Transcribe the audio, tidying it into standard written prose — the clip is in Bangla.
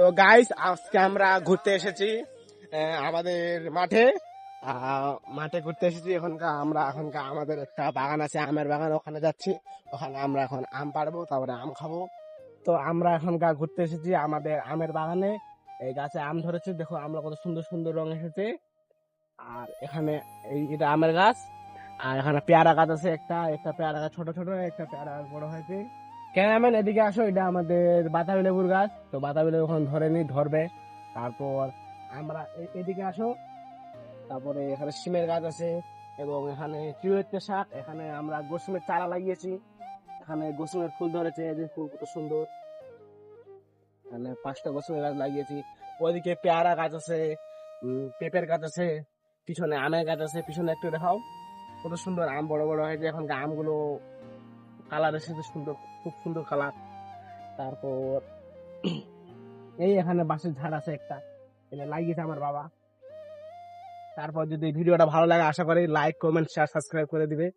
তো গাইস আজকে আমরা ঘুরতে এসেছি আমাদের মাঠে। মাঠে ঘুরতে এসেছি। এখনকার আমাদের একটা বাগান আছে, আমের বাগান, ওখানে যাচ্ছি। ওখানে আমরা এখন আম পাড়বো, তারপরে আম খাবো। তো আমরা এখনকার ঘুরতে এসেছি আমাদের আমের বাগানে। এই গাছে আম ধরেছে, দেখো আমরা কত সুন্দর সুন্দর রং এসেছে। আর এখানে এটা আমের গাছ। আর এখানে পেয়ারা গাছ আছে, একটা একটা পেয়ারা গাছ ছোট ছোট, একটা পেয়ারা গাছ বড় হয়েছে। ক্যামেরাম্যান এদিকে আসো, এটা আমাদের বাতাবি লেবুর গাছ। তো বাতাবি লেবু এখন ধরেনি, ধরবে। তারপর আমরা এদিকে আসো। তারপরে এখানে সিমের গাছ আছে, এবং এখানে চিউয়েতে শাক। এখানে আমরা গোসমের চারা লাগিয়েছি। এখানে গোসমের ফুল ধরেছে, এই যে ফুল কত সুন্দর। এখানে 5টা গোসমের গাছ লাগিয়েছি। ওইদিকে পেয়ারা গাছ আছে, পেঁপের গাছ আছে, পিছনে আমের গাছ আছে। পিছনে একটু দেখাও, কত সুন্দর আম বড় বড় হয়েছে। এখন আমগুলো কালার এসেছে সুন্দর, খুব সুন্দর কালার। তারপর এই এখানে বাঁশের ঝাড় আছে একটা, এটা লাগিয়েছে আমার বাবা। তারপর যদি ভিডিওটা ভালো লাগে, আশা করি লাইক, কমেন্ট, শেয়ার, সাবস্ক্রাইব করে দিবে।